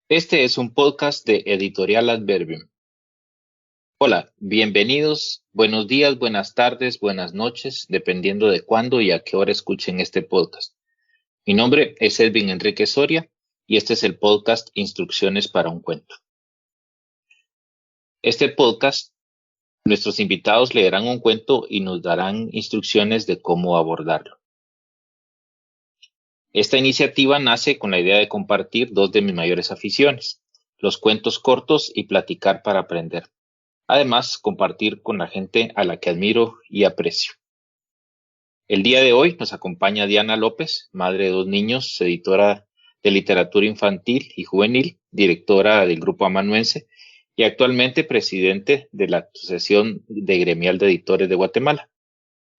Este es un podcast de Editorial Adverbium. Hola, bienvenidos, buenos días, buenas tardes, buenas noches, dependiendo de cuándo y a qué hora escuchen este podcast. Mi nombre es Edwin Enrique Soria y este es el podcast Instrucciones para un cuento. Este podcast, nuestros invitados leerán un cuento y nos darán instrucciones de cómo abordarlo. Esta iniciativa nace con la idea de compartir dos de mis mayores aficiones, los cuentos cortos y platicar para aprender. Además, compartir con la gente a la que admiro y aprecio. El día de hoy nos acompaña Diana López, madre de 2 niños, editora de literatura infantil y juvenil, directora del Grupo Amanuense y actualmente presidente de la Asociación de Gremial de Editores de Guatemala,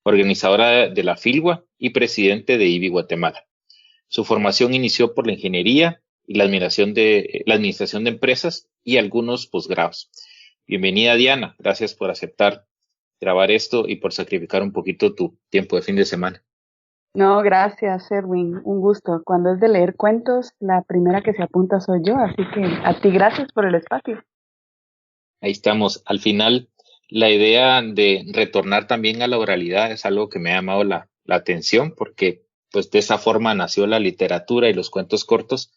organizadora de la FILGUA y presidente de IBI Guatemala. Su formación inició por la ingeniería y la administración de empresas y algunos posgrados. Bienvenida, Diana. Gracias por aceptar grabar esto y por sacrificar un poquito tu tiempo de fin de semana. No, gracias, Erwin. Un gusto. Cuando es de leer cuentos, la primera que se apunta soy yo, así que a ti gracias por el espacio. Ahí estamos. Al final, la idea de retornar también a la oralidad es algo que me ha llamado la atención porque pues de esa forma nació la literatura y los cuentos cortos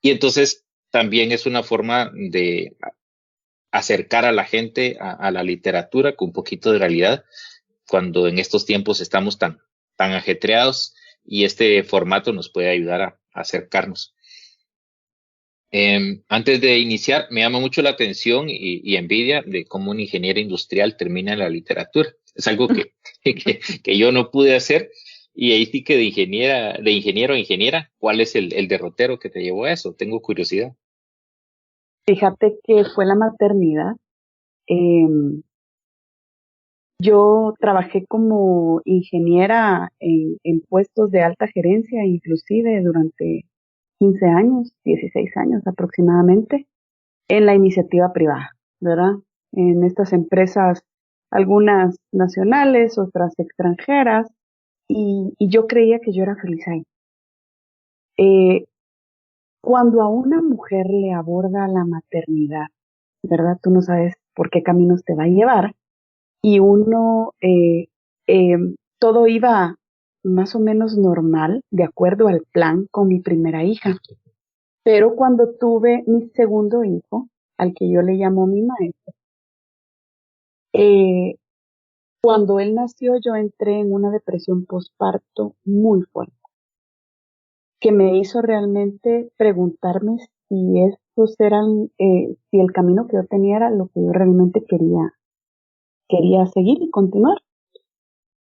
y entonces también es una forma de acercar a la gente a la literatura con un poquito de realidad cuando en estos tiempos estamos tan ajetreados y este formato nos puede ayudar a acercarnos. Antes de iniciar, me llama mucho la atención y envidia de cómo un ingeniero industrial termina en la literatura. Es algo que yo no pude hacer. Y ahí sí que de ingeniero a ingeniera, ¿cuál es el derrotero que te llevó a eso? Tengo curiosidad. Fíjate que fue la maternidad. Yo trabajé como ingeniera en puestos de alta gerencia, inclusive durante 15 años, 16 años aproximadamente, en la iniciativa privada, ¿verdad? En estas empresas, algunas nacionales, otras extranjeras, y yo creía que yo era feliz ahí. Eh, Cuando a una mujer le aborda la maternidad, ¿verdad? Tú no sabes por qué caminos te va a llevar y eh, todo iba más o menos normal, de acuerdo al plan con mi primera hija. Pero cuando tuve mi segundo hijo, al que yo le llamo mi maestro, eh, cuando él nació yo entré en una depresión postparto muy fuerte, que me hizo realmente preguntarme si estos eran, si el camino que yo tenía era lo que yo realmente quería seguir y continuar.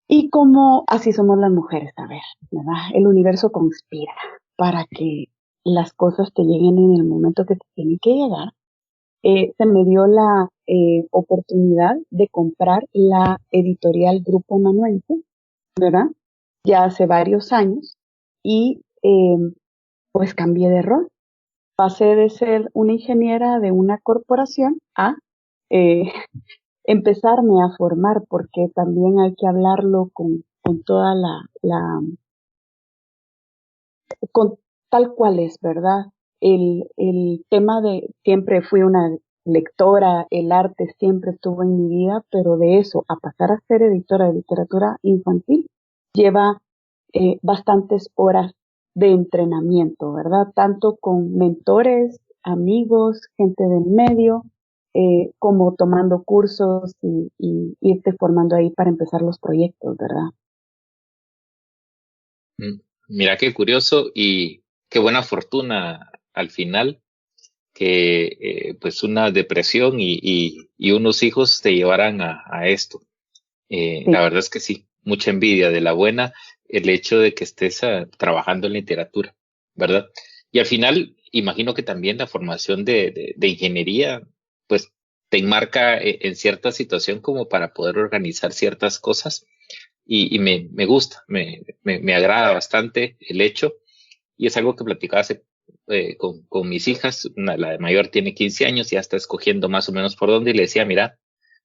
Y como así somos las mujeres, a ver, ¿verdad? El universo conspira para que las cosas te lleguen en el momento que te tienen que llegar. Se me dio la oportunidad de comprar la editorial Grupo Manuense, ¿verdad? Ya hace varios años y pues cambié de rol. Pasé de ser una ingeniera de una corporación a eh, empezarme a formar, porque también hay que hablarlo con toda con tal cual es, ¿verdad? El tema de, siempre fui una lectora, el arte siempre estuvo en mi vida, pero de eso a pasar a ser editora de literatura infantil lleva bastantes horas de entrenamiento, ¿verdad? Tanto con mentores, amigos, gente del medio, como tomando cursos y irte formando ahí para empezar los proyectos, ¿verdad? Mira qué curioso y qué buena fortuna al final que pues una depresión y unos hijos te llevaran a esto. Sí, La verdad es que sí, mucha envidia de la buena el hecho de que estés trabajando en literatura, ¿verdad? Y al final, imagino que también la formación de ingeniería, pues te enmarca en cierta situación como para poder organizar ciertas cosas y me gusta, me agrada bastante el hecho y es algo que platicaba hace, con mis hijas, la de mayor tiene 15 años y ya está escogiendo más o menos por dónde y le decía, mira,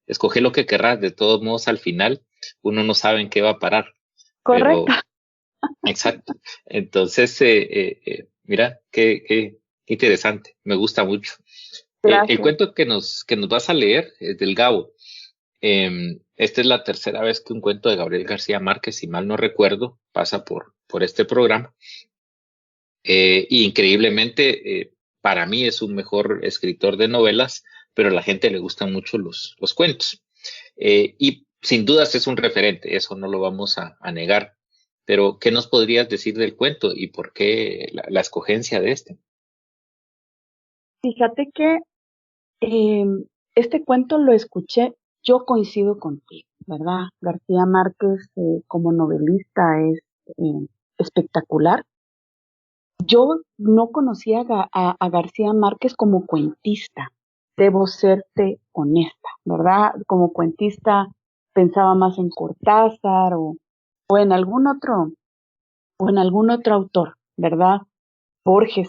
escoge lo que querrás, de todos modos al final uno no sabe en qué va a parar, correcto. pero exacto. Entonces, mira, qué qué interesante, me gusta mucho. El Gracias. cuento que nos vas a leer es del Gabo. Esta es la tercera vez que un cuento de Gabriel García Márquez, si mal no recuerdo, pasa por este programa. Y increíblemente, para mí es un mejor escritor de novelas, pero a la gente le gustan mucho los cuentos. Y sin dudas es un referente, eso no lo vamos a negar. Pero, ¿qué nos podrías decir del cuento y por qué la escogencia de este? Fíjate que eh, este cuento lo escuché, yo coincido contigo, ¿verdad? García Márquez como novelista es espectacular. Yo no conocía a García Márquez como cuentista, debo serte honesta, ¿verdad? Como cuentista pensaba más en Cortázar o en algún otro, o en algún otro autor, ¿verdad? Borges.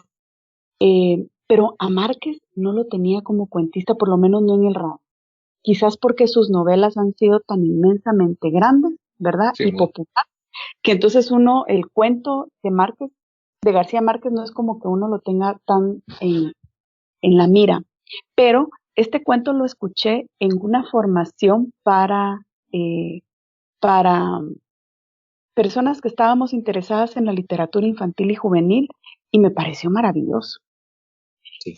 Pero a Márquez no lo tenía como cuentista, por lo menos no en el radar. Quizás porque sus novelas han sido tan inmensamente grandes, ¿verdad? Sí, Y populares, que entonces el cuento de Márquez, de García Márquez, no es como que uno lo tenga tan en la mira. Pero este cuento lo escuché en una formación para personas que estábamos interesadas en la literatura infantil y juvenil y me pareció maravilloso. sí.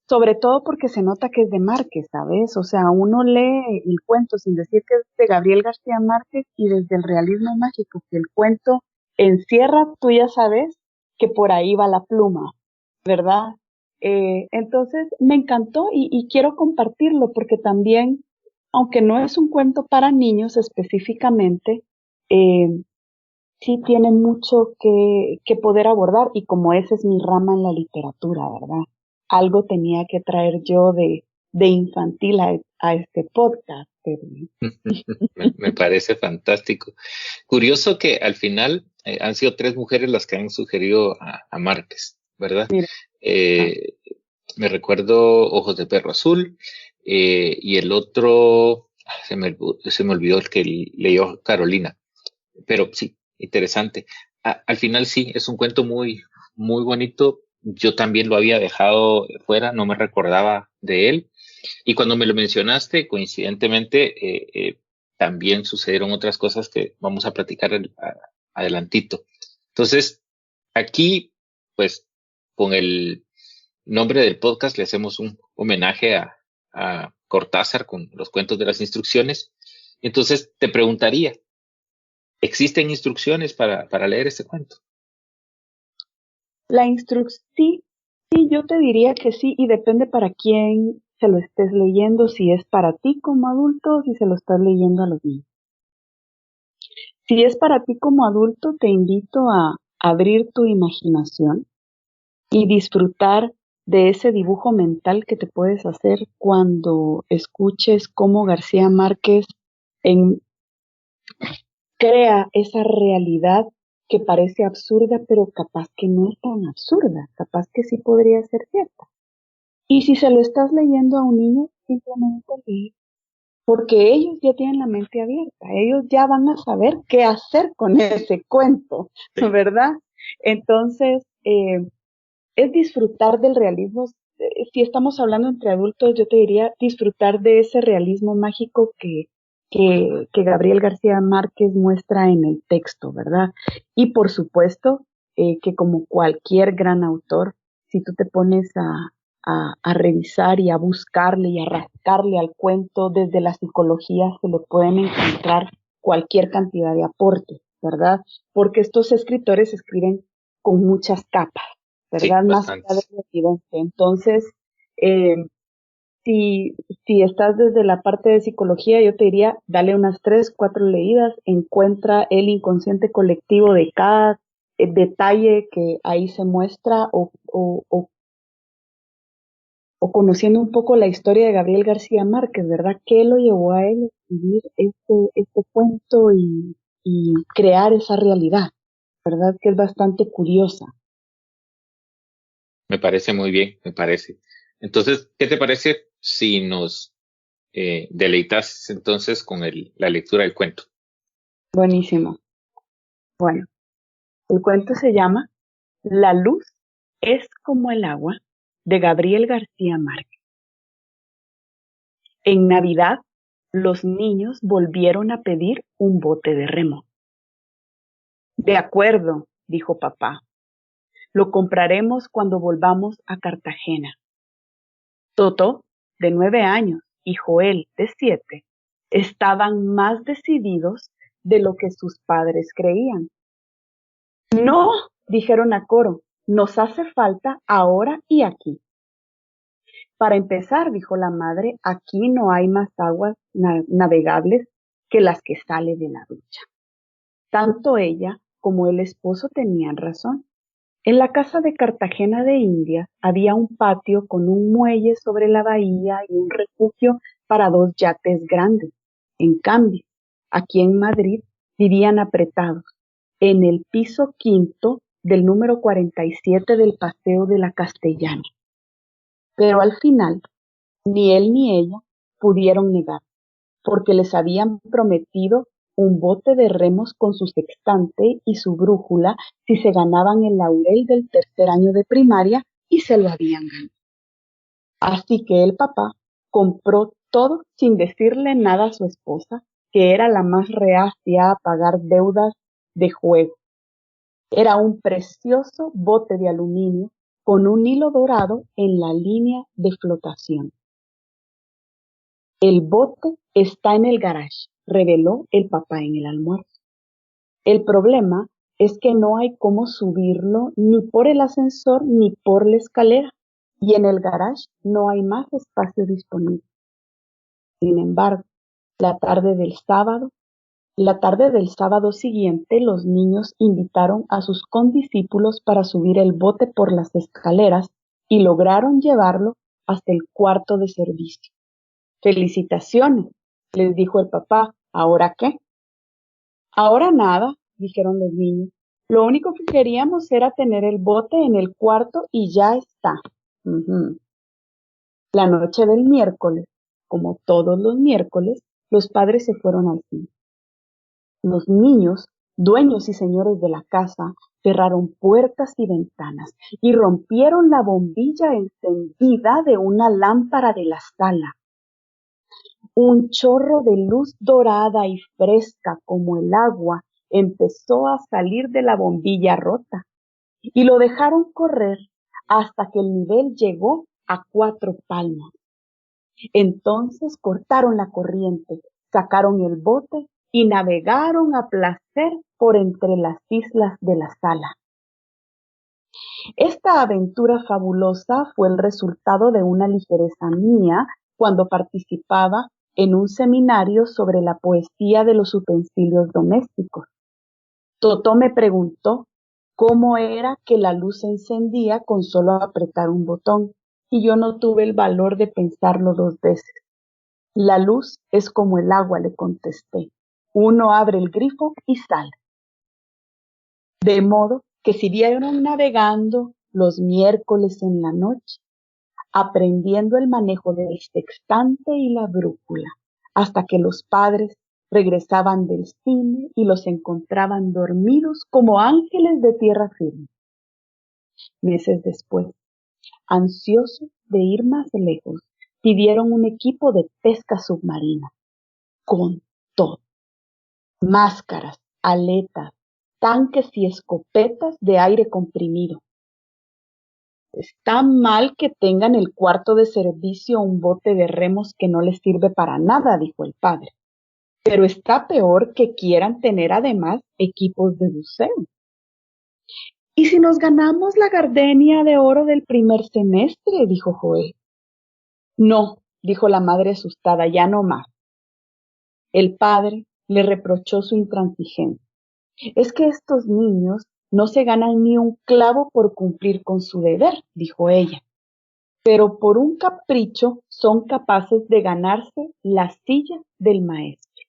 Sobre todo porque se nota que es de Márquez, ¿sabes? O sea, uno lee el cuento sin decir que es de Gabriel García Márquez y desde el realismo mágico que el cuento encierra, tú ya sabes que por ahí va la pluma, ¿verdad? Entonces me encantó y quiero compartirlo porque también, aunque no es un cuento para niños específicamente, eh, sí tiene mucho que poder abordar y como esa es mi rama en la literatura, ¿verdad? Algo tenía que traer yo de infantil a este podcast. Me parece fantástico. Curioso que al final han sido tres mujeres las que han sugerido a Márquez, ¿verdad? Mira, ah, Eh, Me recuerdo Ojos de Perro Azul y el otro, se me olvidó el que leyó Carolina, pero sí, interesante. Al final sí, es un cuento muy, muy bonito. Yo también lo había dejado fuera, no me recordaba de él. Y cuando me lo mencionaste, coincidentemente, también sucedieron otras cosas que vamos a platicar adelantito. Entonces, aquí, pues, con el nombre del podcast le hacemos un homenaje a Cortázar con los cuentos de las instrucciones. Entonces, te preguntaría, ¿existen instrucciones para leer este cuento? la instrucción, sí, sí, yo te diría que sí, y depende para quién se lo estés leyendo, si es para ti como adulto o si se lo estás leyendo a los niños. Si es para ti como adulto, te invito a abrir tu imaginación y disfrutar de ese dibujo mental que te puedes hacer cuando escuches cómo García Márquez en- crea esa realidad que parece absurda, pero capaz que no es tan absurda, capaz que sí podría ser cierta. Y si se lo estás leyendo a un niño, simplemente lee, porque ellos ya tienen la mente abierta, ellos ya van a saber qué hacer con ese cuento, Sí. ¿verdad? Entonces, es disfrutar del realismo. Si estamos hablando entre adultos, yo te diría disfrutar de ese realismo mágico que Gabriel García Márquez muestra en el texto, ¿verdad? Y por supuesto, que como cualquier gran autor, si tú te pones a revisar y a buscarle y a rascarle al cuento desde la psicología, se le pueden encontrar cualquier cantidad de aportes, ¿verdad? Porque estos escritores escriben con muchas capas, Sí, ¿verdad? Más allá de bastantes. la evidencia. Entonces, eh, si, si estás desde la parte de psicología, yo te diría, dale unas 3, 4 leídas, encuentra el inconsciente colectivo de cada detalle que ahí se muestra o conociendo un poco la historia de Gabriel García Márquez, ¿verdad? ¿Qué lo llevó a él a escribir este cuento y crear esa realidad? ¿Verdad? Que es bastante curiosa. Me parece muy bien, me parece. Entonces, ¿qué te parece si nos deleitas entonces con la lectura del cuento? Buenísimo. Bueno, el cuento se llama La luz es como el agua de Gabriel García Márquez. En Navidad, los niños volvieron a pedir un bote de remo. De acuerdo, dijo papá. Lo compraremos cuando volvamos a Cartagena. Totó, de 9 años, y Joel, de 7, estaban más decididos de lo que sus padres creían. No, dijeron a coro, nos hace falta ahora y aquí. Para empezar, dijo la madre, aquí no hay más aguas navegables que las que sale de la ducha. Tanto ella como el esposo tenían razón. En la casa de Cartagena de Indias había un patio con un muelle sobre la bahía y un refugio para 2 yates grandes. En cambio, aquí en Madrid vivían apretados en el piso 5º del número 47 del Paseo de la Castellana. Pero al final, ni él ni ella pudieron negar, porque les habían prometido un bote de remos con su sextante y su brújula si se ganaban el laurel del 3er año de primaria, y se lo habían ganado. Así que el papá compró todo sin decirle nada a su esposa, que era la más reacia a pagar deudas de juego. Era un precioso bote de aluminio con un hilo dorado en la línea de flotación. El bote está en el garage, reveló el papá en el almuerzo. El problema es que no hay cómo subirlo ni por el ascensor ni por la escalera, y en el garage no hay más espacio disponible. Sin embargo, la tarde del sábado siguiente, los niños invitaron a sus condiscípulos para subir el bote por las escaleras y lograron llevarlo hasta el cuarto de servicio. Felicitaciones, les dijo el papá. ¿Ahora qué? Ahora nada, dijeron los niños. Lo único que queríamos era tener el bote en el cuarto y ya está. La noche del miércoles, como todos los miércoles, los padres se fueron al cine. Los niños, dueños y señores de la casa, cerraron puertas y ventanas y rompieron la bombilla encendida de una lámpara de la sala. Un chorro de luz dorada y fresca como el agua empezó a salir de la bombilla rota y lo dejaron correr hasta que el nivel llegó a 4 palmos. Entonces cortaron la corriente, sacaron el bote y navegaron a placer por entre las islas de la sala. Esta aventura fabulosa fue el resultado de una ligereza mía cuando participaba en un seminario sobre la poesía de los utensilios domésticos. Totó me preguntó cómo era que la luz se encendía con solo apretar un botón, y yo no tuve el valor de pensarlo 2 veces. La luz es como el agua, le contesté. Uno abre el grifo y sale. De modo que siguieron navegando los miércoles en la noche, aprendiendo el manejo del sextante y la brújula, hasta que los padres regresaban del cine y los encontraban dormidos como ángeles de tierra firme. Meses después, ansiosos de ir más lejos, pidieron un equipo de pesca submarina, con todo: máscaras, aletas, tanques y escopetas de aire comprimido. Está mal que tengan el cuarto de servicio un bote de remos que no les sirve para nada, dijo el padre. Pero está peor que quieran tener además equipos de buceo. ¿Y si nos ganamos la gardenia de oro del primer semestre?, dijo Joel. No, dijo la madre asustada, ya no más. El padre le reprochó su intransigencia. Es que estos niños no se ganan ni un clavo por cumplir con su deber, dijo ella, pero por un capricho son capaces de ganarse la silla del maestro.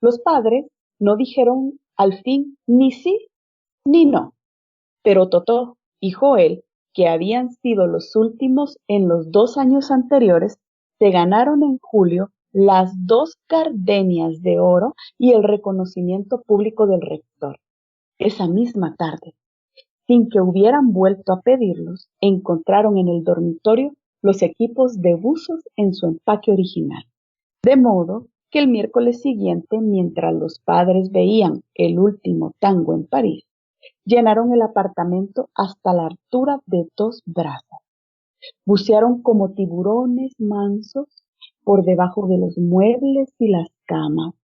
Los padres no dijeron al fin ni sí ni no, pero Totó y Joel, que habían sido los últimos en los 2 años anteriores, se ganaron en julio las 2 gardenias de oro y el reconocimiento público del rector. Esa misma tarde Sin que hubieran vuelto a pedirlos, encontraron en el dormitorio los equipos de buzos en su empaque original. De modo que el miércoles siguiente, mientras los padres veían el último tango en París, llenaron el apartamento hasta la altura de 2 brazas. Bucearon como tiburones mansos por debajo de los muebles y las camas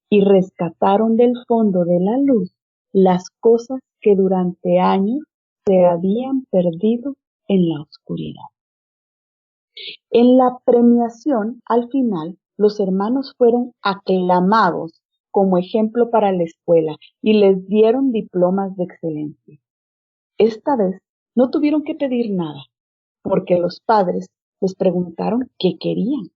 y rescataron del fondo de la luz las cosas que durante años se habían perdido en la oscuridad. En la premiación, al final, los hermanos fueron aclamados como ejemplo para la escuela y les dieron diplomas de excelencia. Esta vez no tuvieron que pedir nada, porque los padres les preguntaron qué querían.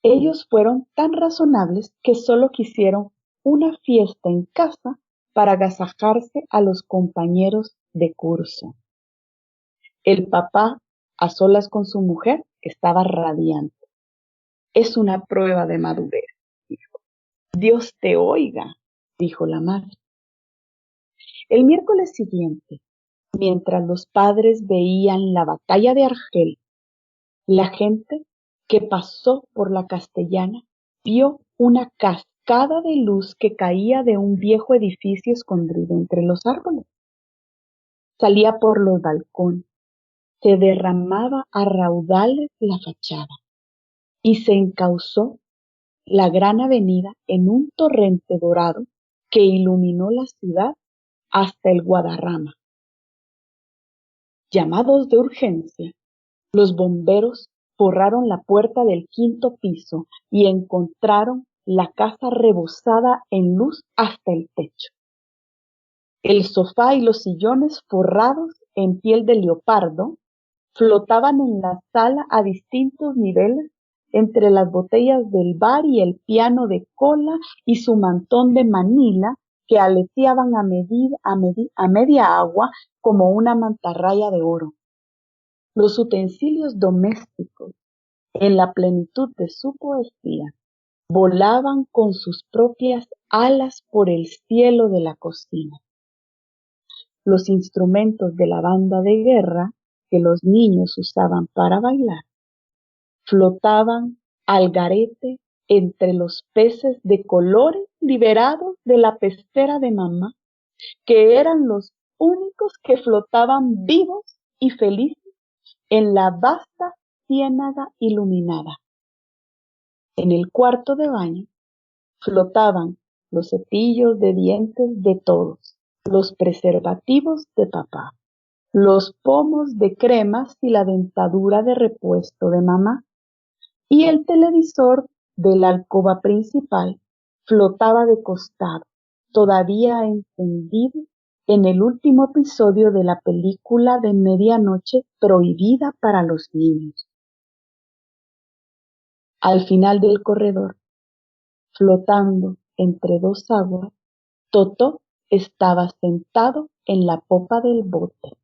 Ellos fueron tan razonables que solo quisieron una fiesta en casa para agasajarse a los compañeros de curso. El papá, a solas con su mujer, estaba radiante. Es una prueba de madurez, dijo. Dios te oiga, dijo la madre. El miércoles siguiente, mientras los padres veían la batalla de Argel, la gente que pasó por la Castellana vio una cascada de luz que caía de un viejo edificio escondido entre los árboles. Salía por los balcones, se derramaba a raudales la fachada y se encauzó la gran avenida en un torrente dorado que iluminó la ciudad hasta el Guadarrama. Llamados de urgencia, los bomberos forraron la puerta del 5º piso y encontraron la casa rebosada en luz hasta el techo. El sofá y los sillones forrados en piel de leopardo flotaban en la sala a distintos niveles entre las botellas del bar y el piano de cola y su mantón de Manila que aleteaban a media agua como una mantarraya de oro. Los utensilios domésticos, en la plenitud de su poesía, volaban con sus propias alas por el cielo de la cocina. Los instrumentos de la banda de guerra que los niños usaban para bailar flotaban al garete entre los peces de colores liberados de la pecera de mamá, que eran los únicos que flotaban vivos y felices en la vasta ciénaga iluminada. En el cuarto de baño flotaban los cepillos de dientes de todos, los preservativos de papá, los pomos de cremas y la dentadura de repuesto de mamá, y el televisor de la alcoba principal flotaba de costado, todavía encendido en el último episodio de la película de medianoche prohibida para los niños. Al final del corredor, flotando entre 2 aguas, Totó estaba sentado en la popa del bote,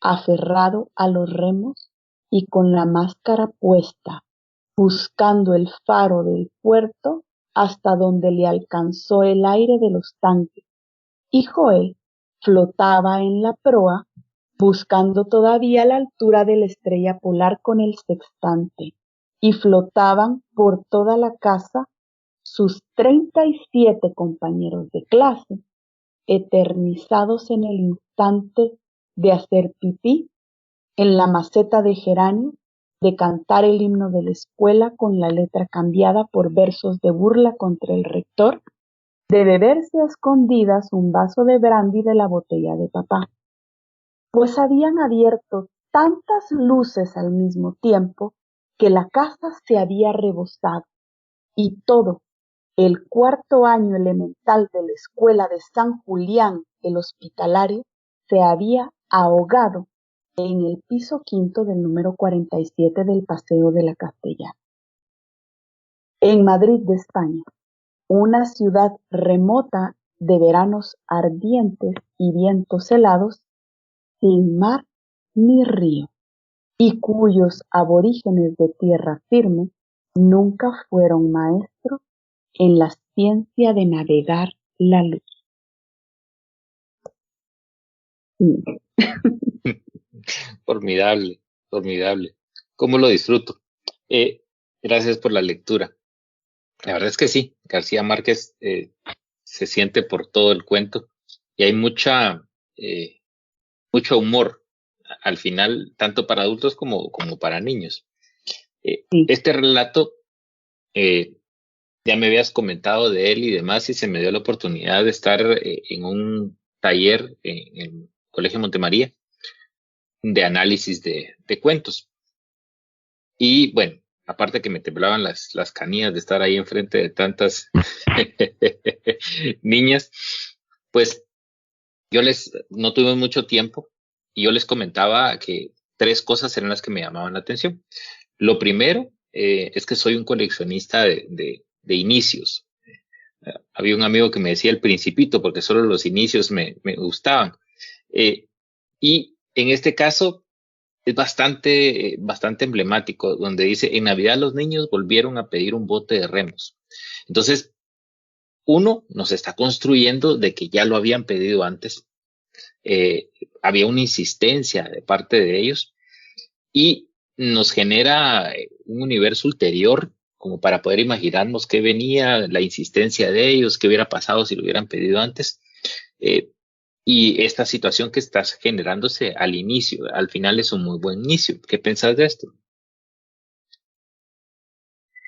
aferrado a los remos y con la máscara puesta, buscando el faro del puerto hasta donde le alcanzó el aire de los tanques, y Joel flotaba en la proa, buscando todavía la altura de la estrella polar con el sextante, y flotaban por toda la casa sus 37 compañeros de clase, eternizados en el instante de hacer pipí en la maceta de geranio, de cantar el himno de la escuela con la letra cambiada por versos de burla contra el rector, de beberse a escondidas un vaso de brandy de la botella de papá, pues habían abierto tantas luces al mismo tiempo que la casa se había rebosado y todo el 4º año elemental de la escuela de San Julián el Hospitalario se había ahogado en el piso 5º del número 47 del Paseo de la Castellana. En Madrid de España, una ciudad remota de veranos ardientes y vientos helados, sin mar ni río, y cuyos aborígenes de tierra firme nunca fueron maestros en la ciencia de navegar la luz. Sí. Formidable, formidable. ¿Cómo lo disfruto? Eh, Gracias por la lectura. La verdad es que sí, García Márquez se siente por todo el cuento y hay eh, mucho humor al final, tanto para adultos como para niños. Sí. Este relato, eh, ya me habías comentado de él y demás, y se me dio la oportunidad de estar en un taller en el Colegio Montemaría de análisis de cuentos. Y bueno, aparte que me temblaban las canillas de estar ahí enfrente de tantas niñas, pues no tuve mucho tiempo y yo les comentaba que tres cosas eran las que me llamaban la atención. Lo primero es que soy un coleccionista de inicios. Había un amigo que me decía el Principito porque solo los inicios me gustaban. Eh, y en este caso es bastante emblemático, donde dice, en Navidad los niños volvieron a pedir un bote de remos. Entonces, uno nos está construyendo de que ya lo habían pedido antes. eh, Había una insistencia de parte de ellos y nos genera un universo ulterior como para poder imaginarnos qué venía, la insistencia de ellos, qué hubiera pasado si lo hubieran pedido antes. Eh, y esta situación que estás generándose al inicio, al final es un muy buen inicio. ¿Qué pensás de esto?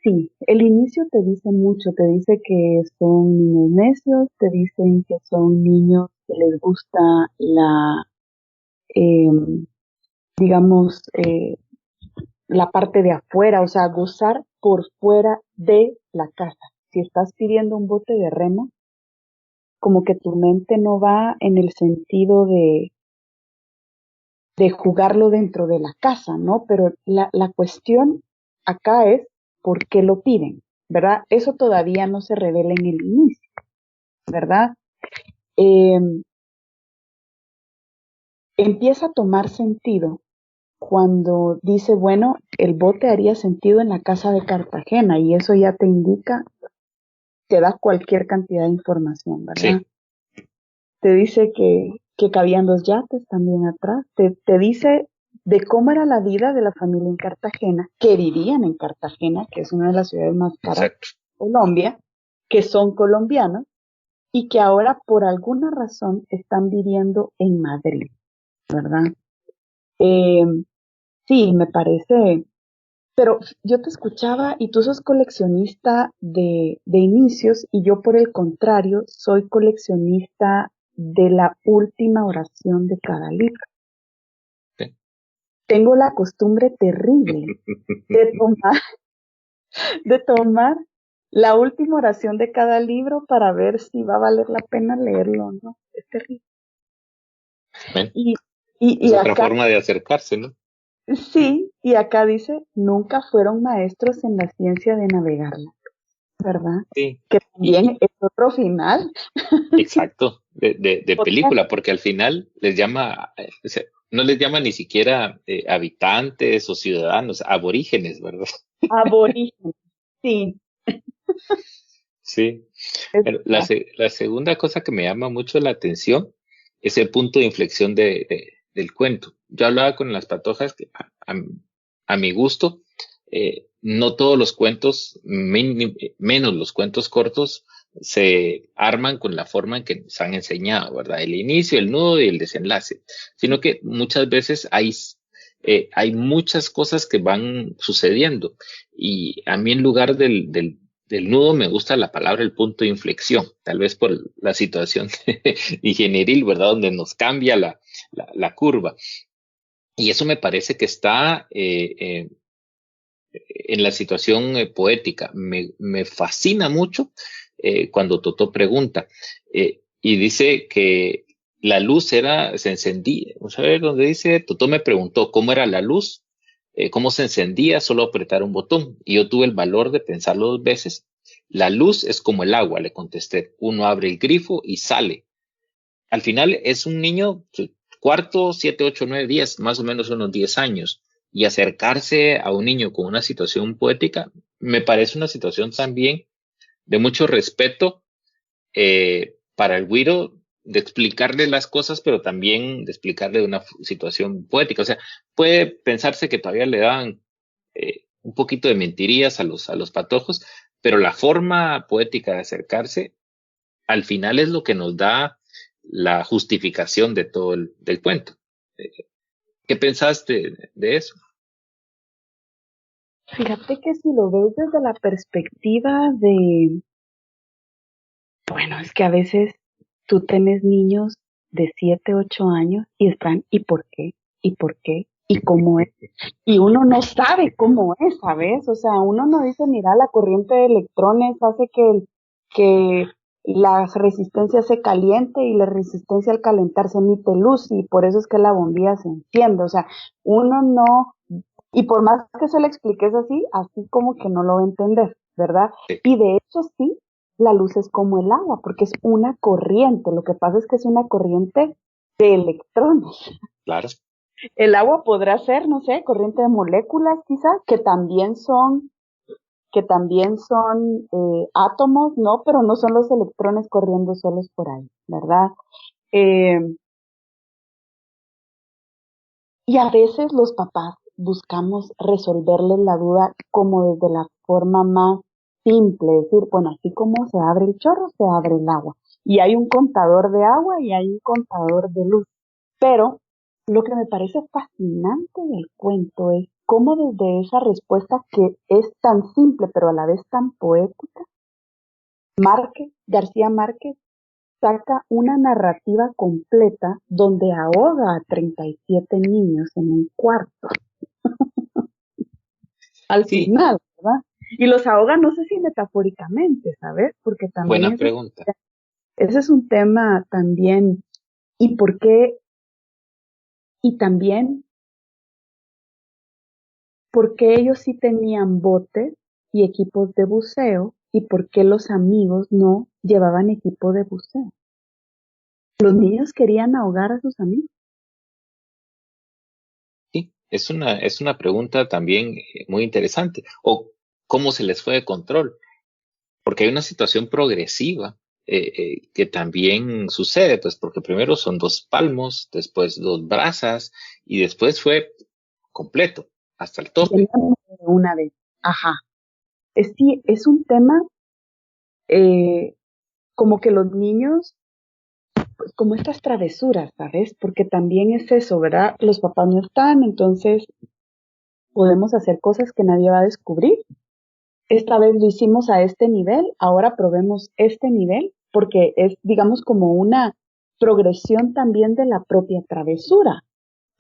Sí, el inicio te dice mucho, te dice que son niños necios, te dicen que son niños que les gusta eh, digamos, la parte de afuera, o sea, gozar por fuera de la casa. Si estás pidiendo un bote de remo, como que tu mente no va en el sentido de jugarlo dentro de la casa, ¿no? Pero la cuestión acá es por qué lo piden, ¿verdad? Eso todavía no se revela en el inicio, ¿verdad? Eh, Empieza a tomar sentido cuando dice, bueno, el bote haría sentido en la casa de Cartagena y eso ya te indica, te da cualquier cantidad de información, ¿verdad? Sí, Te dice que cabían dos yates también atrás, te dice de cómo era la vida de la familia en Cartagena, que vivían en Cartagena, que es una de las ciudades más caras de exacto. Colombia, que son colombianos y que ahora por alguna razón están viviendo en Madrid, ¿verdad? Eh, sí, me parece, pero yo te escuchaba y tú sos coleccionista de inicios y yo por el contrario soy coleccionista de la última oración de cada libro. Sí. Tengo la costumbre terrible de tomar, de tomar la última oración de cada libro para ver si va a valer la pena leerlo o no. Es terrible. Bueno, Y, es y otra acá, forma de acercarse, ¿no? sí, y acá dice, nunca fueron maestros en la ciencia de navegarla, ¿verdad? Sí. Que Y, también es otro final. exacto, de Otra película, porque al final les llama, o sea, no les llama ni siquiera habitantes o ciudadanos, aborígenes, ¿verdad? aborigen. Sí, Sí. es Pero verdad. la segunda cosa que me llama mucho la atención es el punto de inflexión del cuento. Yo hablaba con las patojas que a mi gusto, no todos los cuentos, menos los cuentos cortos, se arman con la forma en que nos han enseñado, ¿verdad? El inicio, el nudo y el desenlace, sino que muchas veces hay muchas cosas que van sucediendo y a mí en lugar del nudo me gusta la palabra el punto de inflexión, tal vez por la situación ingenieril, ¿verdad? Donde nos cambia la curva. Y eso me parece que está en la situación poética. Me fascina mucho cuando Totó pregunta y dice que la luz se encendía. Vamos a ver donde dice, Totó me preguntó cómo era la luz, cómo se encendía, solo apretar un botón. Y yo tuve el valor de pensarlo dos veces. La luz es como el agua, le contesté. Uno abre el grifo y sale. Al final es un niño, cuarto, 7, 8, 9, 10, más o menos unos 10 años. Y acercarse a un niño con una situación poética me parece una situación también de mucho respeto para el güiro, de explicarle las cosas, pero también de explicarle una situación poética. O sea, puede pensarse que todavía le dan un poquito de mentirías a los patojos, pero la forma poética de acercarse al final es lo que nos da la justificación de todo del cuento. ¿Qué pensaste de eso? Fíjate que si lo ves desde la perspectiva de, bueno, es que a veces tú tienes niños de 7, 8 años y están, ¿y por qué? ¿Y por qué? ¿Y cómo es? Y uno no sabe cómo es, ¿sabes? O sea, uno no dice, mira, la corriente de electrones hace que la resistencia se caliente y la resistencia al calentarse emite luz y por eso es que la bombilla se enciende. O sea, uno no, y por más que se le expliques así, así como que no lo va a entender, ¿verdad? Sí, Y de hecho sí, la luz es como el agua, porque es una corriente. Lo que pasa es que es una corriente de electrones. claro. El agua podrá ser, no sé, corriente de moléculas quizás, que también son átomos, ¿no? Pero no son los electrones corriendo solos por ahí, ¿verdad? Eh, y a veces los papás buscamos resolverles la duda como desde la forma más simple, es decir, bueno, así como se abre el chorro, se abre el agua. Y hay un contador de agua y hay un contador de luz. Pero lo que me parece fascinante del cuento es cómo desde esa respuesta que es tan simple pero a la vez tan poética, García Márquez saca una narrativa completa donde ahoga a 37 niños en un cuarto al Sí, final, ¿verdad? Y los ahoga no sé si metafóricamente, ¿sabes? Porque también buena pregunta. ese es un tema también, y por qué, y también por qué ellos sí tenían botes y equipos de buceo y por qué los amigos no llevaban equipo de buceo. Los niños querían ahogar a sus amigos. Sí, es una pregunta también muy interesante. O cómo se les fue de control, porque hay una situación progresiva que también sucede, pues porque primero son dos palmos, después dos brazas y después fue completo, hasta el tope. Una vez. Ajá. Sí, es un tema eh, como que los niños, pues, como estas travesuras, ¿sabes? Porque también es eso, ¿verdad? Los papás no están, entonces podemos hacer cosas que nadie va a descubrir. Esta vez lo hicimos a este nivel, ahora probemos este nivel, porque es, digamos, como una progresión también de la propia travesura,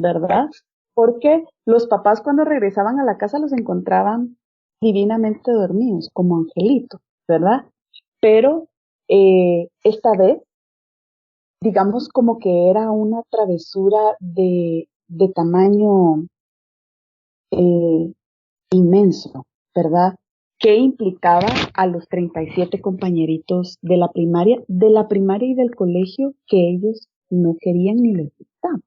¿verdad? Exacto. Porque los papás cuando regresaban a la casa los encontraban divinamente dormidos, como angelitos, ¿verdad? Pero esta vez, digamos como que era una travesura de tamaño eh, inmenso, ¿verdad? Que implicaba a los 37 compañeritos de la primaria y del colegio que ellos no querían ni les gustaba,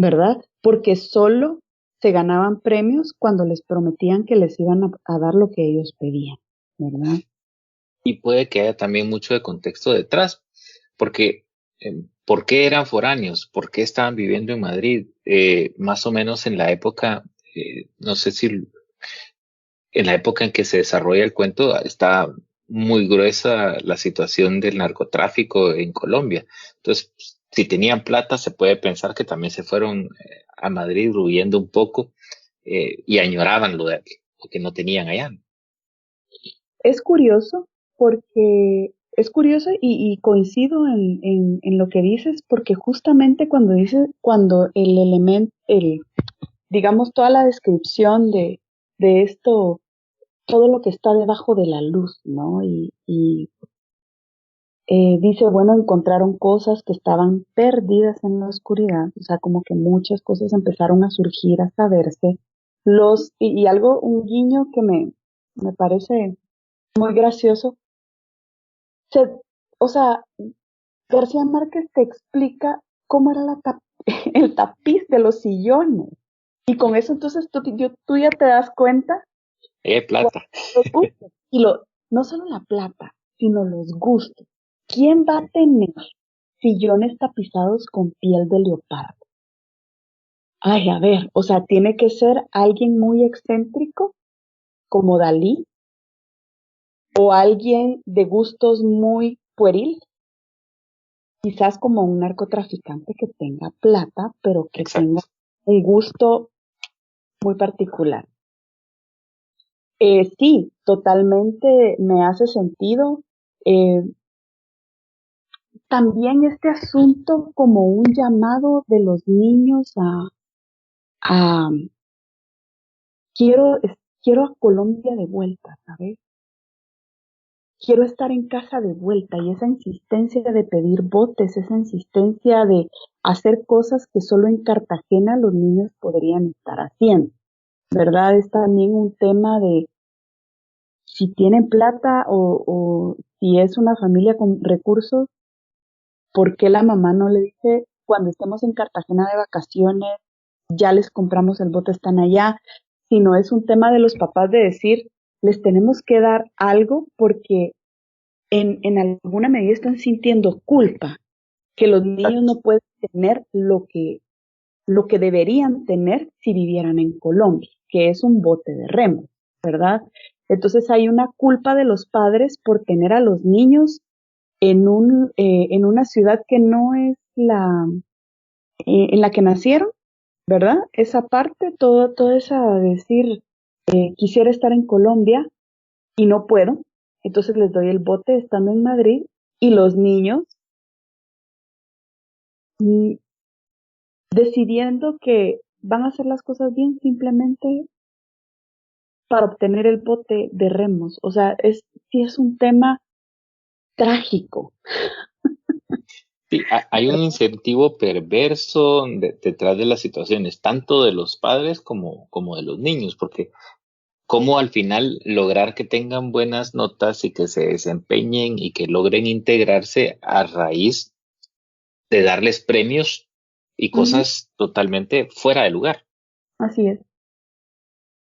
¿verdad? Porque solo se ganaban premios cuando les prometían que les iban a dar lo que ellos pedían, ¿verdad? Y puede que haya también mucho de contexto detrás, porque ¿por qué eran foráneos? ¿Por qué estaban viviendo en Madrid? Más o menos en la época, no sé si en la época en que se desarrolla el cuento está muy gruesa la situación del narcotráfico en Colombia. Entonces, si tenían plata, se puede pensar que también se fueron a Madrid huyendo un poco y añoraban lo que no tenían allá. Es curioso porque es curioso y coincido en lo que dices, porque justamente cuando dices, cuando el elemento, digamos, toda la descripción de esto, todo lo que está debajo de la luz, ¿no? Dice, bueno, encontraron cosas que estaban perdidas en la oscuridad, o sea, como que muchas cosas empezaron a surgir, a saberse. Y algo, un guiño que me parece muy gracioso, se, o sea, García Márquez te explica cómo era el tapiz de los sillones. Y con eso entonces tú ya te das cuenta Plata. los gustos. No solo la plata, sino los gustos. ¿Quién va a tener? sillones tapizados con piel de leopardo. Ay, a ver, o sea, tiene que ser alguien muy excéntrico, como Dalí, o alguien de gustos muy pueril, quizás como un narcotraficante que tenga plata, pero que tenga Exacto. un gusto muy particular. Sí, totalmente me hace sentido. Eh, También este asunto como un llamado de los niños a quiero, quiero a Colombia de vuelta, ¿sabes? Quiero estar en casa de vuelta y esa insistencia de pedir botes, esa insistencia de hacer cosas que solo en Cartagena los niños podrían estar haciendo, ¿verdad? Es también un tema de si tienen plata o si es una familia con recursos, ¿por qué la mamá no le dice cuando estemos en Cartagena de vacaciones, ya les compramos el bote, están allá? Si no es un tema de los papás de decir, les tenemos que dar algo porque en alguna medida están sintiendo culpa, que los niños Exacto. no pueden tener lo que deberían tener si vivieran en Colombia, que es un bote de remo, ¿verdad? Entonces hay una culpa de los padres por tener a los niños en una ciudad que no es en la que nacieron, ¿verdad? Esa parte, toda esa decir, quisiera estar en Colombia y no puedo, entonces les doy el bote estando en Madrid y los niños mm, decidiendo que van a hacer las cosas bien simplemente para obtener el bote de remos. O sea, sí es un tema trágico. Sí, hay un incentivo perverso detrás de las situaciones, tanto de los padres como de los niños, porque cómo al final lograr que tengan buenas notas y que se desempeñen y que logren integrarse a raíz de darles premios y Ujú, cosas totalmente fuera de lugar. así es,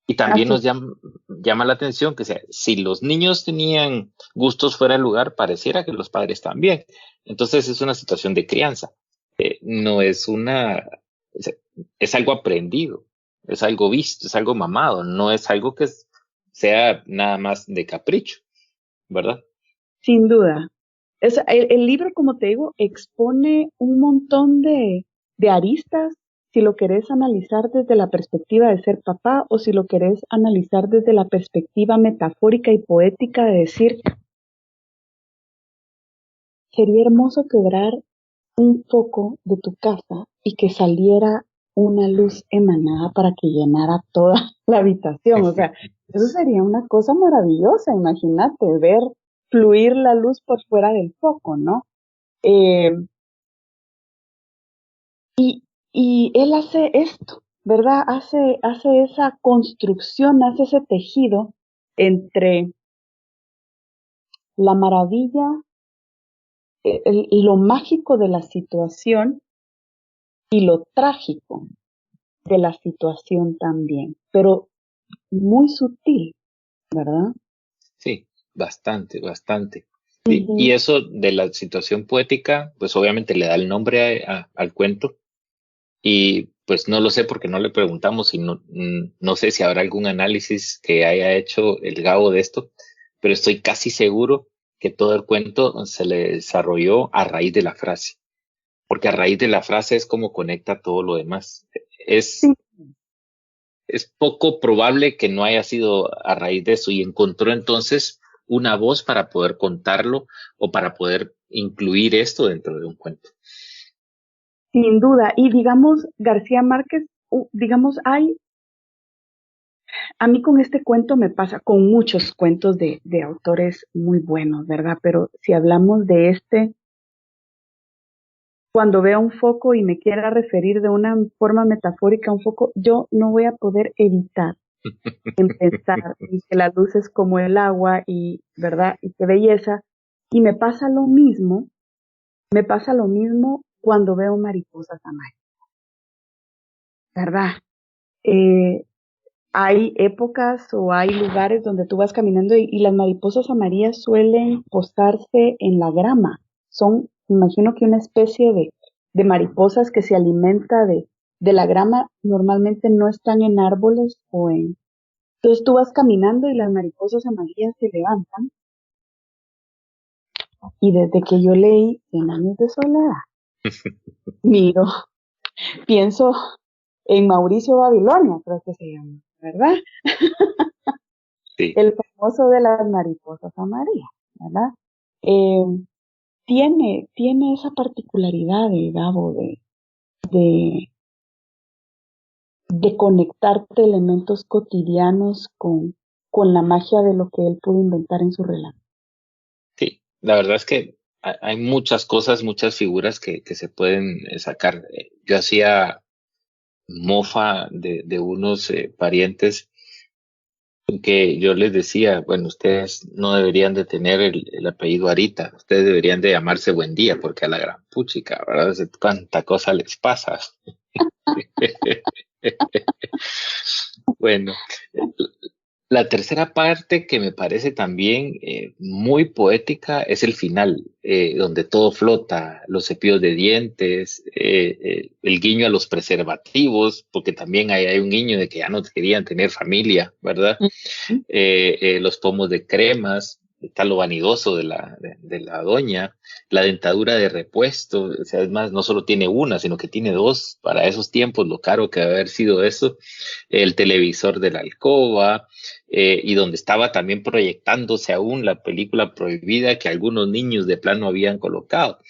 Y también así. nos llama la atención que sea, si los niños tenían gustos fuera de lugar, pareciera que los padres también. Entonces es una situación de crianza. No es es, es algo aprendido, es algo visto, es algo mamado, no es algo que sea nada más de capricho, ¿verdad? Sin duda. El libro, como te digo, expone un montón de aristas, si lo querés analizar desde la perspectiva de ser papá o si lo querés analizar desde la perspectiva metafórica y poética de decir, sería hermoso quebrar un foco de tu casa y que saliera una luz emanada para que llenara toda la habitación. O sea, eso sería una cosa maravillosa, imagínate, ver fluir la luz por fuera del foco, ¿no? Eh, y él hace esto, ¿verdad? Hace esa construcción, hace ese tejido entre la maravilla, lo mágico de la situación y lo trágico de la situación también, pero muy sutil, ¿verdad? Sí, bastante, bastante. Y Ujú. eso de la situación poética, pues obviamente le da el nombre al cuento. Y pues no lo sé porque no le preguntamos y no sé si habrá algún análisis que haya hecho el Gabo de esto, pero estoy casi seguro que todo el cuento se le desarrolló a raíz de la frase, porque a raíz de la frase es como conecta todo lo demás. Sí, Es poco probable que no haya sido a raíz de eso y encontró entonces una voz para poder contarlo o para poder incluir esto dentro de un cuento. sin duda. Y digamos, García Márquez, digamos, a mí con este cuento me pasa, con muchos cuentos de autores muy buenos, ¿verdad? Pero si hablamos de este, cuando vea un foco y me quiera referir de una forma metafórica a un foco, yo no voy a poder evitar pensar en que la luz es como el agua y, ¿verdad? Y qué belleza. Y me pasa lo mismo cuando veo mariposas amarillas, ¿verdad? Eh, Hay épocas o hay lugares donde tú vas caminando y las mariposas amarillas suelen posarse en la grama. Son imagino que una especie de mariposas que se alimenta de la grama, normalmente no están en árboles o en... Entonces tú vas caminando y las mariposas amarillas se levantan. Y desde que yo leí Cien años de soledad, miro, pienso en Mauricio Babilonia, creo que se llama, ¿verdad? Sí, El famoso de las mariposas amarillas, ¿verdad? Eh, tiene esa particularidad de Gabo de, de conectarte elementos cotidianos con la magia de lo que él pudo inventar en su relato. sí. La verdad es que hay muchas cosas, muchas figuras que se pueden sacar. Yo hacía mofa de unos parientes que yo les decía, bueno, ustedes no deberían de tener el apellido Arita, ustedes deberían de llamarse Buendía, porque a la gran puchica, ¿verdad? Cuánta cosa les pasa. Bueno, la tercera parte que me parece también muy poética es el final, donde todo flota, los cepillos de dientes, el guiño a los preservativos, porque también hay un guiño de que ya no querían tener familia, ¿verdad? Ujú. Los pomos de cremas, está lo vanidoso de la doña, la dentadura de repuesto, o sea, es más, no solo tiene una, sino que tiene dos, para esos tiempos, lo caro que debe haber sido eso, el televisor de la alcoba, y donde estaba también proyectándose aún la película prohibida que algunos niños de plano habían colocado.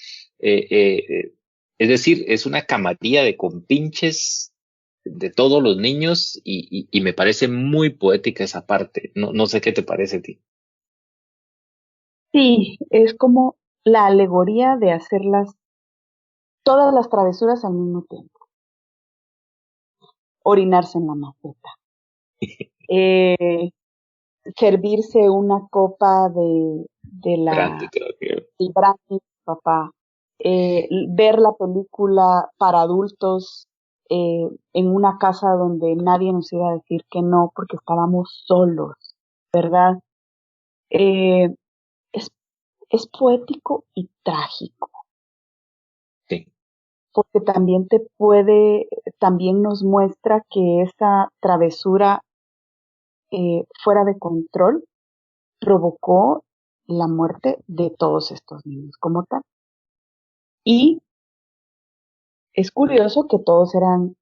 Eh, eh, eh, es decir, es una camarilla de compinches de todos los niños y me parece muy poética esa parte. No, no sé qué te parece a ti. Sí, es como la alegoría de hacerlas, todas las travesuras al mismo tiempo. Orinarse en la maceta. Eh, servirse una copa Grande, creo que. del brandy, papá. Ver la película para adultos en una casa donde nadie nos iba a decir que no porque estábamos solos, ¿verdad? Eh, es, es poético y trágico, Sí, porque también nos muestra que esa travesura fuera de control provocó la muerte de todos estos niños como tal. Y es curioso que todos eran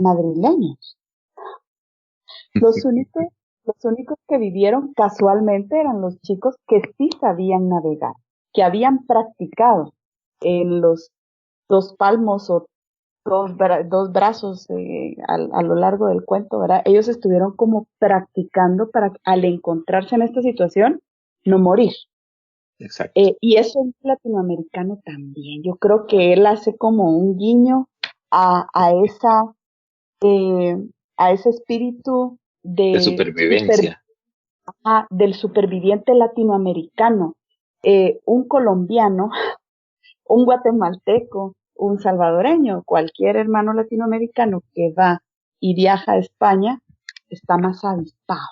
madrileños. Los únicos, los únicos que vivieron casualmente eran los chicos que sí sabían navegar, que habían practicado en los dos palmos o dos brazos a lo largo del cuento, ¿verdad? Ellos estuvieron como practicando para al encontrarse en esta situación no morir. exacto. Y eso es latinoamericano también. Yo creo que él hace como un guiño a, a esa, eh, a ese espíritu De de supervivencia. del superviviente latinoamericano. Un colombiano, un guatemalteco, un salvadoreño, cualquier hermano latinoamericano que va y viaja a España está más avispado,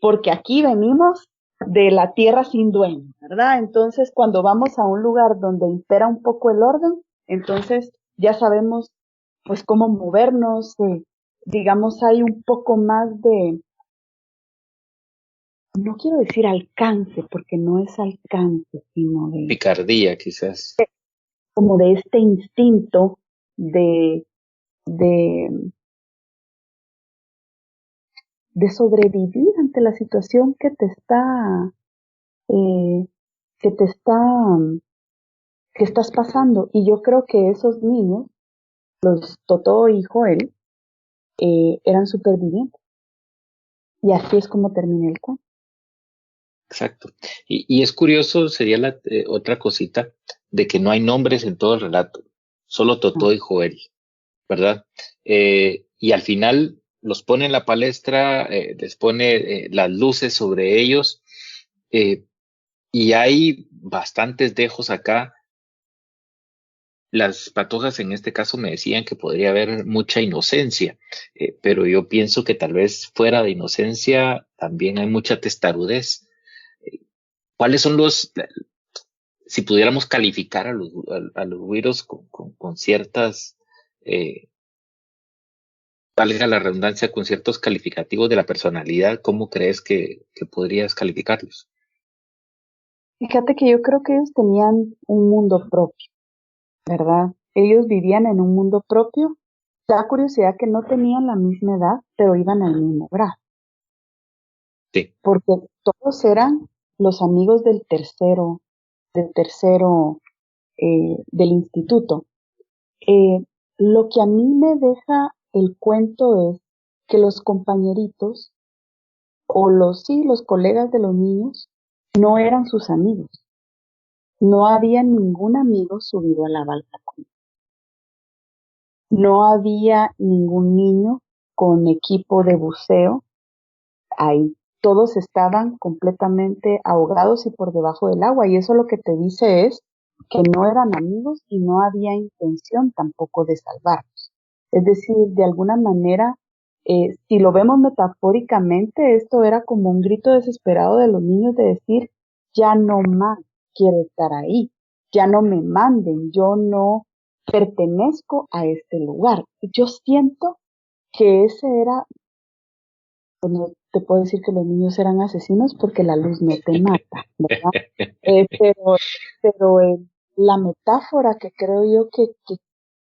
porque aquí venimos de la tierra sin dueño, ¿verdad? Entonces, cuando vamos a un lugar donde impera un poco el orden, entonces ya sabemos pues cómo movernos, digamos, hay un poco más de, no quiero decir alcance, porque no es alcance, sino de, Picardía, quizás. como de este instinto de, de, de sobrevivir ante la situación eh, que te está, que estás pasando. Y yo creo que esos niños, los Totó y Joel, eran supervivientes. Y así es como termina el cuento. Exacto. Y es curioso, sería la otra cosita, de que no hay nombres en todo el relato, solo ¿No? Totó y Joel, ¿verdad? Y al final los pone en la palestra, les pone las luces sobre ellos, eh, y hay bastantes dejos acá. Las patojas en este caso me decían que podría haber mucha inocencia, pero yo pienso que tal vez fuera de inocencia también hay mucha testarudez. ¿Cuáles son los, si pudiéramos calificar a los güiros con ciertas, valga la redundancia, con ciertos calificativos de la personalidad, ¿cómo crees que podrías calificarlos? Fíjate que yo creo que ellos tenían un mundo propio, ¿verdad? Ellos vivían en un mundo propio. Da curiosidad que no tenían la misma edad, pero iban al mismo grado, Sí. porque todos eran los amigos del tercero, del instituto. Eh, lo que a mí me deja el cuento es que los compañeritos sí, los colegas de los niños no eran sus amigos. No había ningún amigo subido a la balcón. No había ningún niño con equipo de buceo ahí. Todos estaban completamente ahogados y por debajo del agua. Y eso lo que te dice es que no eran amigos y no había intención tampoco de salvarlos. Es decir, de alguna manera, si lo vemos metafóricamente, esto era como un grito desesperado de los niños de decir, ya no más quiero estar ahí, ya no me manden, yo no pertenezco a este lugar. Yo siento que ese era, pues no te puedo decir que los niños eran asesinos porque la luz no te mata, ¿verdad? Pero la metáfora que creo yo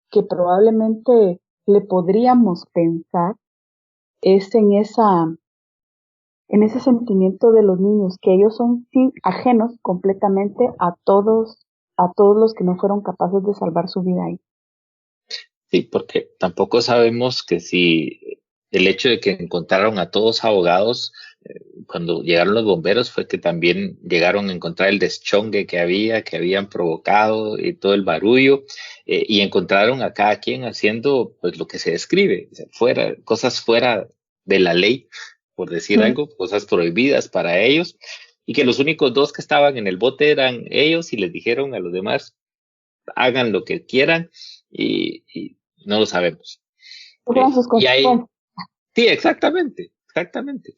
que probablemente le podríamos pensar es en ese sentimiento de los niños, que ellos son ajenos completamente a todos los que no fueron capaces de salvar su vida ahí. Sí, porque tampoco sabemos que si el hecho de que encontraron a todos ahogados cuando llegaron los bomberos fue que también llegaron a encontrar el deschongue que habían provocado y todo el barullo, y encontraron a cada quien haciendo pues lo que se describe, o sea, cosas fuera de la ley, por decir Mm. algo, cosas prohibidas para ellos, y que los únicos dos que estaban en el bote eran ellos y les dijeron a los demás, hagan lo que quieran y no lo sabemos. Fueron sus Y ahí, consecuencias. sí, exactamente, exactamente.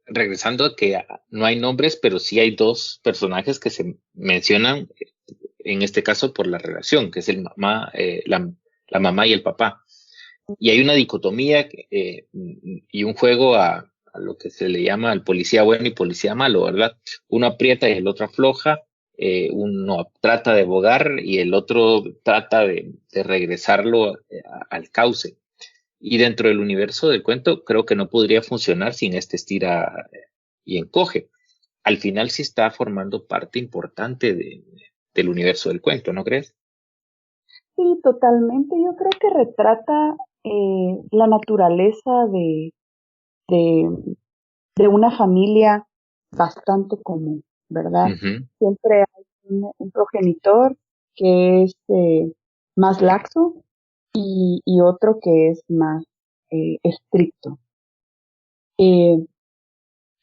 Regresando a que no hay nombres, pero sí hay dos personajes que se mencionan, en este caso por la relación, que es la mamá y el papá. Y hay una dicotomía y un juego a lo que se le llama al policía bueno y policía malo, ¿verdad? Uno aprieta y el otro afloja, uno trata de bogar y el otro trata de regresarlo al cauce. Y dentro del universo del cuento, creo que no podría funcionar sin este estira y encoge. Al final sí está formando parte importante del universo del cuento, ¿no crees? Sí, totalmente. Yo creo que retrata la naturaleza de, de una familia bastante común, ¿verdad? Ujú. Siempre hay un progenitor que es más laxo y otro que es más estricto. Eh,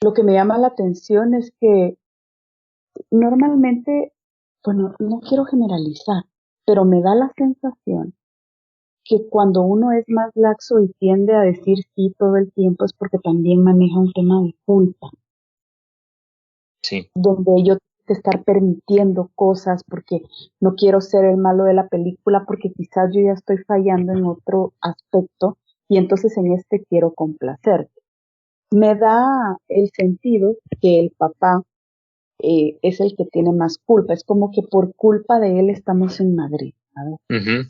lo que me llama la atención es que normalmente, bueno, no quiero generalizar, pero me da la sensación que cuando uno es más laxo y tiende a decir sí todo el tiempo es porque también maneja un tema de culpa, Sí. donde yo tengo que estar permitiendo cosas porque no quiero ser el malo de la película porque quizás yo ya estoy fallando en otro aspecto y entonces en este quiero complacerte. Me da el sentido que el papá es el que tiene más culpa, es como que por culpa de él estamos en Madrid, ¿sabes? Ujú.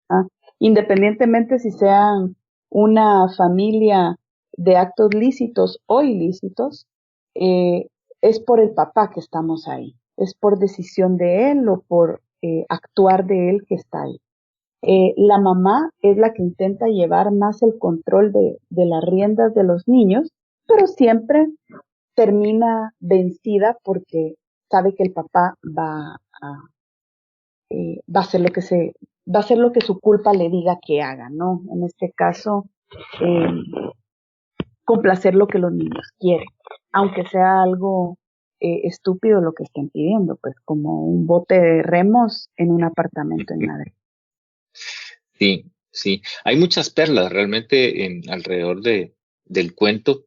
¿Ah? Independientemente si sean una familia de actos lícitos o ilícitos, eh, es por el papá que estamos ahí, es por decisión de él o por actuar de él que está ahí. La mamá es la que intenta llevar más el control de las riendas de los niños, pero siempre termina vencida porque sabe que el papá va a hacer va a hacer lo que su culpa le diga que haga, ¿no? En este caso, eh, complacer lo que los niños quieren, aunque sea algo estúpido lo que estén pidiendo, pues como un bote de remos en un apartamento en Madrid. Sí, sí. Hay muchas perlas realmente alrededor del cuento.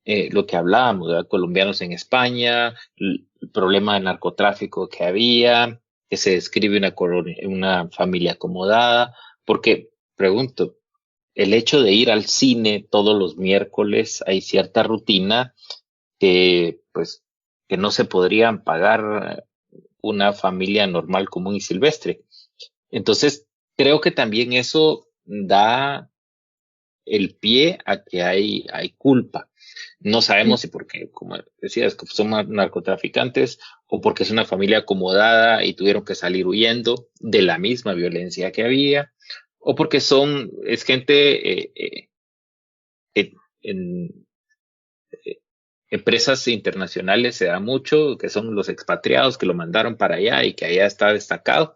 lo que hablábamos, ¿verdad? Colombianos en España, el problema del narcotráfico que había, que se describe una familia acomodada, porque, pregunto, el hecho de ir al cine todos los miércoles, hay cierta rutina que, pues, que no se podrían pagar una familia normal, común y silvestre. Entonces, creo que también eso da el pie a que hay culpa. No sabemos si porque, como decías, que son narcotraficantes o porque es una familia acomodada y tuvieron que salir huyendo de la misma violencia que había, o porque es gente eh, en empresas internacionales se da mucho, que son los expatriados que lo mandaron para allá y que allá está destacado,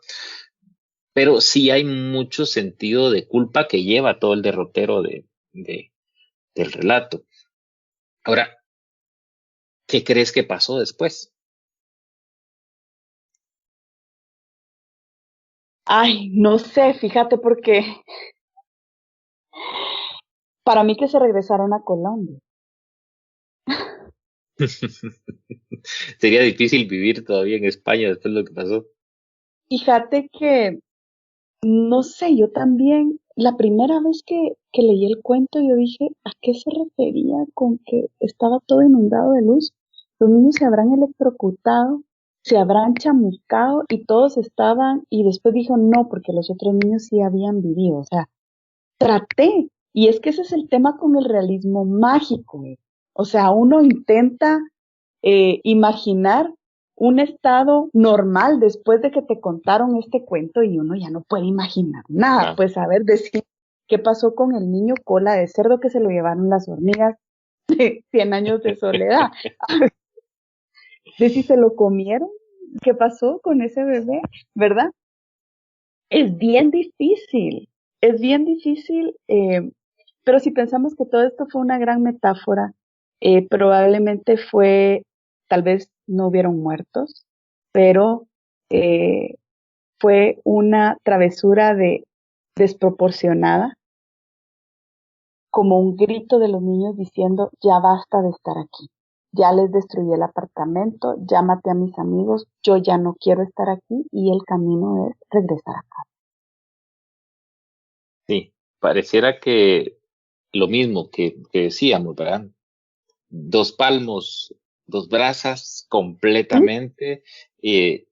pero sí hay mucho sentido de culpa que lleva todo el derrotero del relato. Ahora, ¿qué crees que pasó después? Ay, no sé, fíjate porque para mí que se regresaron a Colombia. Sería difícil vivir todavía en España después de lo que pasó. Fíjate que, no sé, yo también, la primera vez que leí el cuento, yo dije, ¿a qué se refería con que estaba todo inundado de luz? Los niños se habrán electrocutado, se habrán chamuscado y todos estaban, y después dijo, no, porque los otros niños sí habían vivido. O sea, traté, y es que ese es el tema con el realismo mágico. O sea, uno intenta imaginar un estado normal después de que te contaron este cuento y uno ya no puede imaginar nada. No. Pues a ver, decir qué pasó con el niño cola de cerdo que se lo llevaron las hormigas de 100 años de soledad. De si se lo comieron, qué pasó con ese bebé, ¿verdad? Es es bien difícil, pero si pensamos que todo esto fue una gran metáfora, probablemente fue, tal vez no hubieron muertos, pero eh, fue una travesura desproporcionada, como un grito de los niños diciendo, ya basta de estar aquí, ya les destruí el apartamento, ya maté a mis amigos, yo ya no quiero estar aquí y el camino es regresar a casa. Sí, pareciera que lo mismo que decíamos, ¿verdad? Dos palmos, dos brazas ¿Mm? completamente. Eh,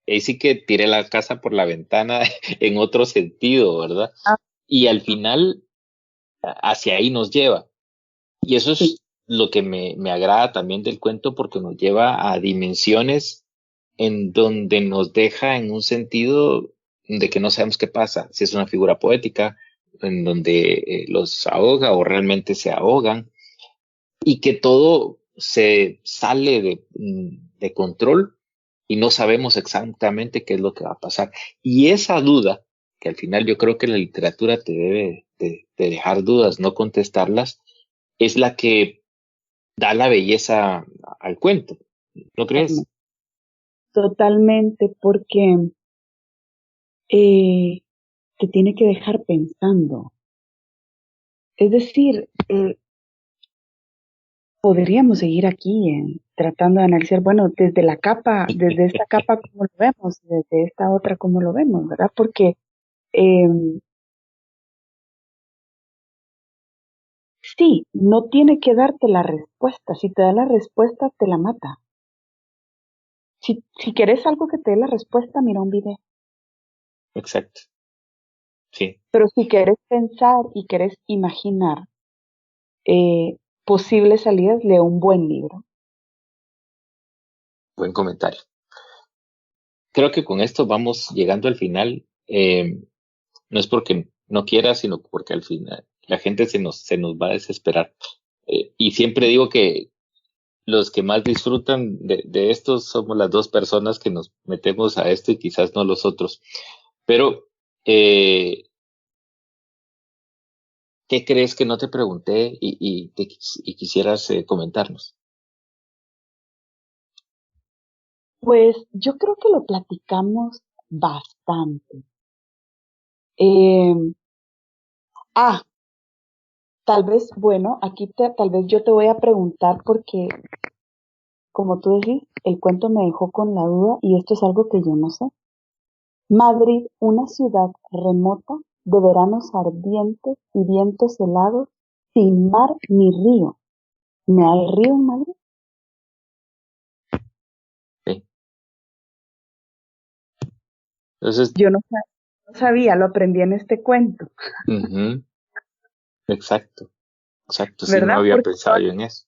Ahí sí que tiré la casa por la ventana en otro sentido, ¿verdad? Ah, Y al final hacia ahí nos lleva. Y eso sí. es lo que me agrada también del cuento porque nos lleva a dimensiones en donde nos deja en un sentido de que no sabemos qué pasa, si es una figura poética, en donde los ahoga o realmente se ahogan, y que todo se sale de control y no sabemos exactamente qué es lo que va a pasar. Y esa duda, que al final yo creo que la literatura te debe de dejar dudas, no contestarlas, es la que da la belleza al cuento, ¿no crees? Totalmente, porque eh, te tiene que dejar pensando. Es decir, podríamos seguir aquí tratando de analizar, bueno, desde esta capa cómo lo vemos, desde esta otra cómo lo vemos, ¿verdad? Porque eh, sí, no tiene que darte la respuesta. Si te da la respuesta, te la mata. Si quieres algo que te dé la respuesta, mira un video. Exacto, sí, Pero si quieres pensar y quieres imaginar posibles salidas, lee un buen libro. buen comentario. Creo que con esto vamos llegando al final. No es porque no quiera, sino porque al final la gente se nos va a desesperar. Y siempre digo que los que más disfrutan de esto somos las dos personas que nos metemos a esto y quizás no los otros. Pero, eh, ¿qué crees que no te pregunté y quisieras comentarnos? Pues yo creo que lo platicamos bastante. Eh, ah, Tal vez, bueno, aquí tal vez yo te voy a preguntar porque, como tú decís, el cuento me dejó con la duda y esto es algo que yo no sé. Madrid, una ciudad remota de veranos ardientes y vientos helados, sin mar ni río. ¿No hay río en Madrid? ¿sí? Entonces, Yo no sabía, lo aprendí en este cuento, ujú, exacto, exacto, sí, no ¿verdad? había Porque pensado todas yo en eso.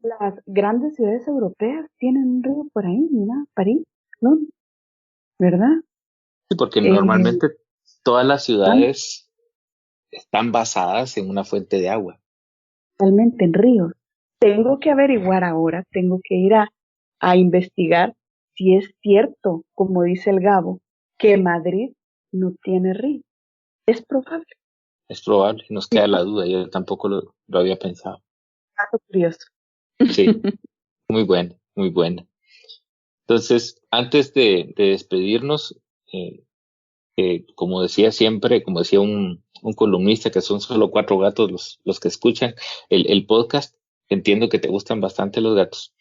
las grandes ciudades europeas tienen un río por ahí, mira, París, Londres, ¿verdad? Sí, porque Eh, normalmente todas las Están ciudades están basadas en una fuente de agua. totalmente en ríos. Tengo que averiguar ahora, tengo que ir a investigar si es cierto, como dice el Gabo, que Madrid no tiene río. Es probable, Es probable, nos es queda un la duda, yo tampoco lo había pensado. dato curioso. Sí, muy buena, muy buena. Entonces, antes de despedirnos, eh, como decía siempre, como decía un columnista, que son solo cuatro gatos los que escuchan el podcast, entiendo que te gustan bastante los gatos.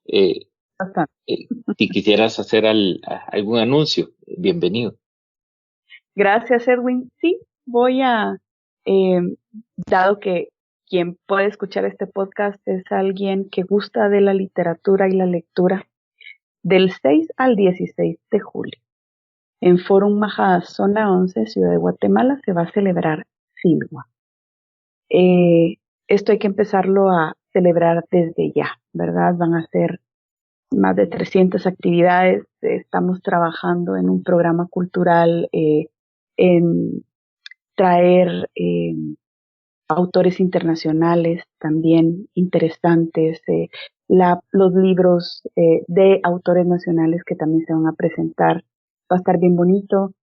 Eh, Bastante. si quisieras hacer algún anuncio, bienvenido. Gracias, Edwin. Sí, voy eh, dado que quien puede escuchar este podcast es alguien que gusta de la literatura y la lectura, del 6 al 16 de julio. En Forum Majada, zona 11, Ciudad de Guatemala, se va a celebrar Filgua. Esto hay que empezarlo a celebrar desde ya, ¿verdad? Van a ser más de 300 actividades. Estamos trabajando en un programa cultural, en traer autores internacionales también interesantes, los libros de autores nacionales que también se van a presentar. Va a estar bien bonito.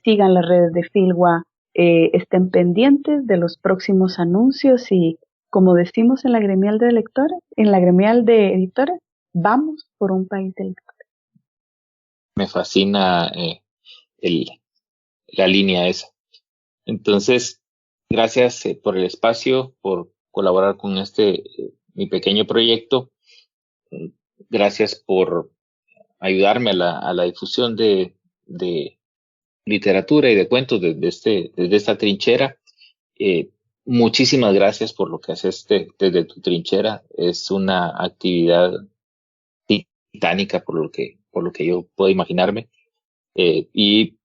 Sigan las redes de Filgua, estén pendientes de los próximos anuncios y, como decimos en la gremial de lectores, en la gremial de editores, vamos por un país de lectores. Me fascina el, la línea esa. Entonces, gracias por el espacio, por colaborar con mi pequeño proyecto. Eh, Gracias por ayudarme a la difusión de literatura y de cuentos desde esta trinchera. Eh, Muchísimas gracias por lo que haces desde tu trinchera. Es una actividad titánica por lo que yo puedo imaginarme. Y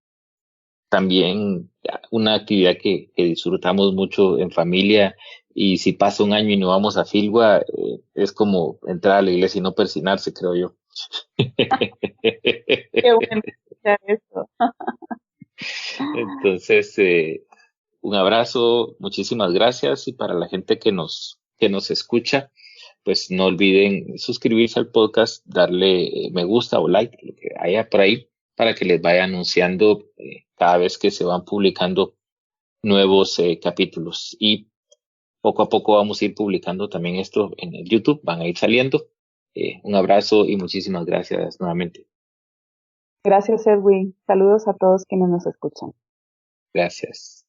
también una actividad que disfrutamos mucho en familia. Y si pasa un año y no vamos a Filgua, es como entrar a la iglesia y no persinarse, creo yo. Qué bueno escuchar eso. Entonces, un abrazo, muchísimas gracias y para la gente que nos escucha, pues no olviden suscribirse al podcast, darle me gusta o like, lo que haya por ahí, para que les vaya anunciando cada vez que se van publicando nuevos capítulos. Y poco a poco vamos a ir publicando también esto en el YouTube, van a ir saliendo. Un abrazo y muchísimas gracias nuevamente. Gracias, Edwin. Saludos a todos quienes nos escuchan. Gracias.